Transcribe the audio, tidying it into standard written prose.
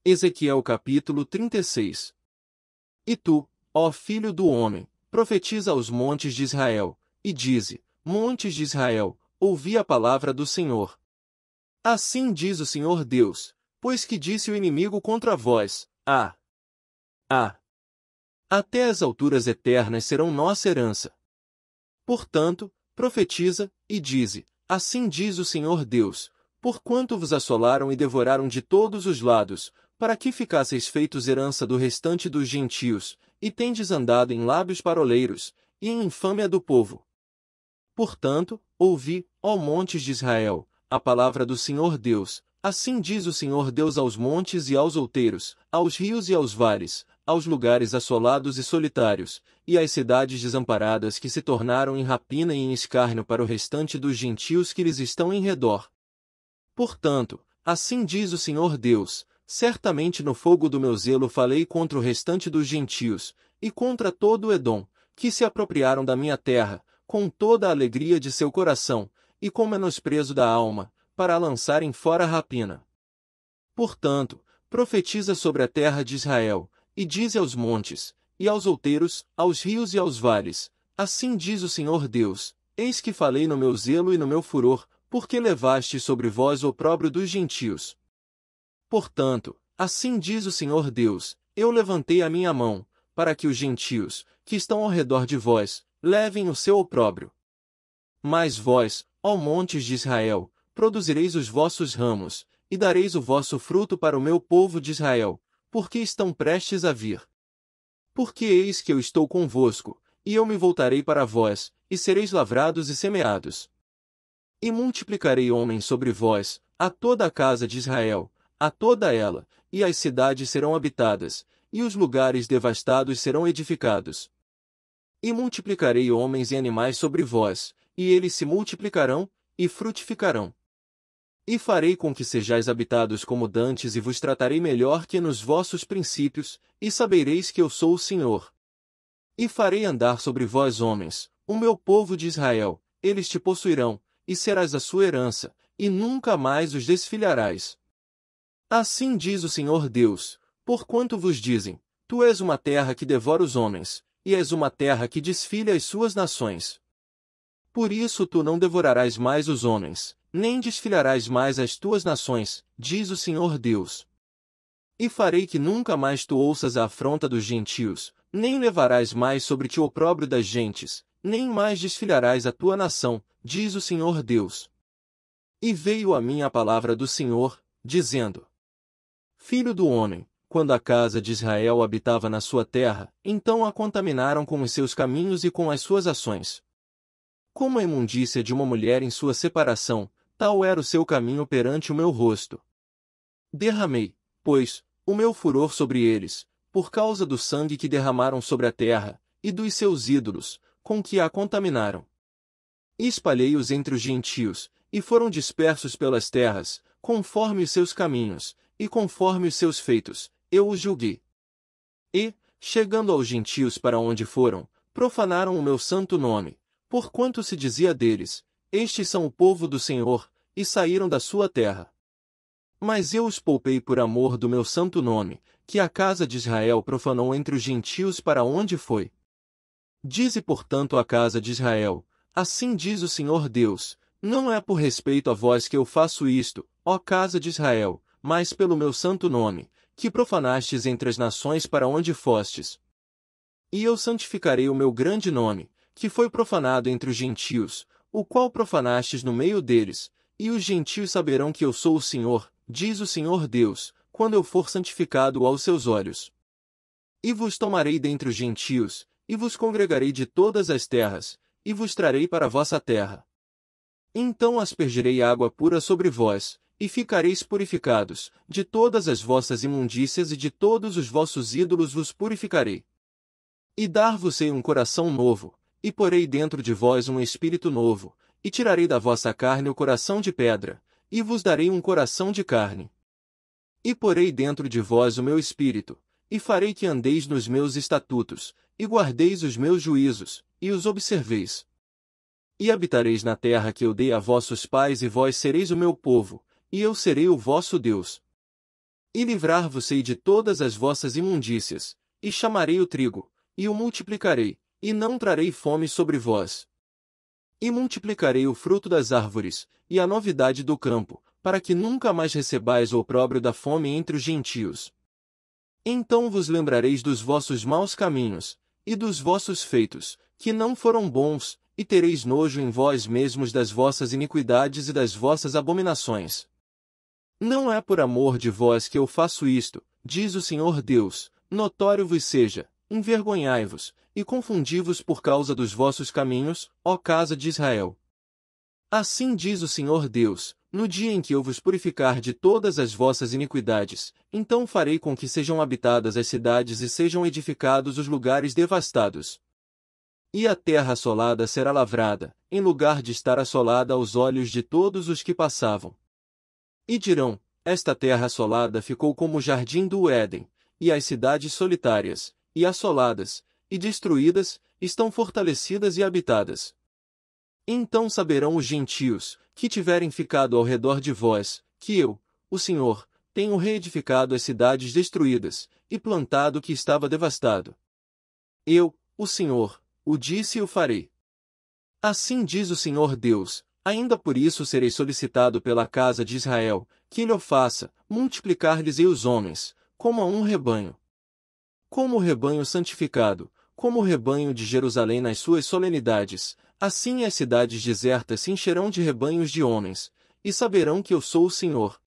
Ezequiel capítulo 36. E tu, ó filho do homem, profetiza aos montes de Israel, e dize: Montes de Israel, ouvi a palavra do Senhor. Assim diz o Senhor Deus, pois que disse o inimigo contra vós: até as alturas eternas serão nossa herança. Portanto, profetiza, e dize: Assim diz o Senhor Deus, porquanto vos assolaram e devoraram de todos os lados, para que ficasseis feitos herança do restante dos gentios, e tendes andado em lábios paroleiros, e em infâmia do povo. Portanto, ouvi, ó montes de Israel, a palavra do Senhor Deus. Assim diz o Senhor Deus aos montes e aos outeiros, aos rios e aos vales, aos lugares assolados e solitários, e às cidades desamparadas que se tornaram em rapina e em escárnio para o restante dos gentios que lhes estão em redor. Portanto, assim diz o Senhor Deus, certamente no fogo do meu zelo falei contra o restante dos gentios, e contra todo o Edom, que se apropriaram da minha terra, com toda a alegria de seu coração, e com menosprezo da alma, para a lançarem fora a rapina. Portanto, profetiza sobre a terra de Israel, e dize aos montes, e aos outeiros, aos rios e aos vales: Assim diz o Senhor Deus, eis que falei no meu zelo e no meu furor, porque levaste sobre vós o opróbrio dos gentios. Portanto, assim diz o Senhor Deus, eu levantei a minha mão, para que os gentios, que estão ao redor de vós, levem o seu opróbrio. Mas vós, ó montes de Israel, produzireis os vossos ramos, e dareis o vosso fruto para o meu povo de Israel, porque estão prestes a vir. Porque eis que eu estou convosco, e eu me voltarei para vós, e sereis lavrados e semeados. E multiplicarei homens sobre vós, a toda a casa de Israel, a toda ela, e as cidades serão habitadas, e os lugares devastados serão edificados. E multiplicarei homens e animais sobre vós, e eles se multiplicarão, e frutificarão. E farei com que sejais habitados como dantes e vos tratarei melhor que nos vossos princípios, e sabereis que eu sou o Senhor. E farei andar sobre vós homens, o meu povo de Israel, eles te possuirão, e serás a sua herança, e nunca mais os desfilharás. Assim diz o Senhor Deus, porquanto vos dizem: Tu és uma terra que devora os homens, e és uma terra que desfilha as suas nações. Por isso tu não devorarás mais os homens, nem desfilharás mais as tuas nações, diz o Senhor Deus. E farei que nunca mais tu ouças a afronta dos gentios, nem levarás mais sobre ti o opróbrio das gentes, nem mais desfilharás a tua nação, diz o Senhor Deus. E veio a mim a palavra do Senhor, dizendo: Filho do homem, quando a casa de Israel habitava na sua terra, então a contaminaram com os seus caminhos e com as suas ações. Como a imundícia de uma mulher em sua separação, tal era o seu caminho perante o meu rosto. Derramei, pois, o meu furor sobre eles, por causa do sangue que derramaram sobre a terra, e dos seus ídolos, com que a contaminaram. E espalhei-os entre os gentios, e foram dispersos pelas terras, conforme os seus caminhos, e conforme os seus feitos, eu os julguei. E, chegando aos gentios para onde foram, profanaram o meu santo nome, porquanto se dizia deles: Estes são o povo do Senhor, e saíram da sua terra. Mas eu os poupei por amor do meu santo nome, que a casa de Israel profanou entre os gentios para onde foi. Dize portanto à casa de Israel: Assim diz o Senhor Deus, não é por respeito a vós que eu faço isto, ó casa de Israel, mas pelo meu santo nome, que profanastes entre as nações para onde fostes. E eu santificarei o meu grande nome, que foi profanado entre os gentios, o qual profanastes no meio deles, e os gentios saberão que eu sou o Senhor, diz o Senhor Deus, quando eu for santificado aos seus olhos. E vos tomarei dentre os gentios, e vos congregarei de todas as terras, e vos trarei para a vossa terra. Então aspergirei água pura sobre vós, e ficareis purificados, de todas as vossas imundícias e de todos os vossos ídolos vos purificarei. E dar-vos-ei um coração novo, e porei dentro de vós um espírito novo, e tirarei da vossa carne o coração de pedra, e vos darei um coração de carne. E porei dentro de vós o meu espírito, e farei que andeis nos meus estatutos, e guardeis os meus juízos, e os observeis. E habitareis na terra que eu dei a vossos pais e vós sereis o meu povo, e eu serei o vosso Deus. E livrar-vos-ei de todas as vossas imundícias, e chamarei o trigo, e o multiplicarei, e não trarei fome sobre vós. E multiplicarei o fruto das árvores, e a novidade do campo, para que nunca mais recebais o opróbrio da fome entre os gentios. Então vos lembrareis dos vossos maus caminhos, e dos vossos feitos, que não foram bons, e tereis nojo em vós mesmos das vossas iniquidades e das vossas abominações. Não é por amor de vós que eu faço isto, diz o Senhor Deus, notório vos seja, envergonhai-vos, e confundi-vos por causa dos vossos caminhos, ó casa de Israel. Assim diz o Senhor Deus, no dia em que eu vos purificar de todas as vossas iniquidades, então farei com que sejam habitadas as cidades e sejam edificados os lugares devastados. E a terra assolada será lavrada, em lugar de estar assolada aos olhos de todos os que passavam. E dirão, esta terra assolada ficou como o jardim do Éden, e as cidades solitárias, e assoladas, e destruídas, estão fortalecidas e habitadas. Então saberão os gentios, que tiverem ficado ao redor de vós, que eu, o Senhor, tenho reedificado as cidades destruídas, e plantado o que estava devastado. Eu, o Senhor, o disse e o farei. Assim diz o Senhor Deus, ainda por isso serei solicitado pela casa de Israel, que lhe o faça, multiplicar-lhes-ei os homens, como a um rebanho. Como o rebanho santificado, como o rebanho de Jerusalém nas suas solenidades, assim as cidades desertas se encherão de rebanhos de homens, e saberão que eu sou o Senhor,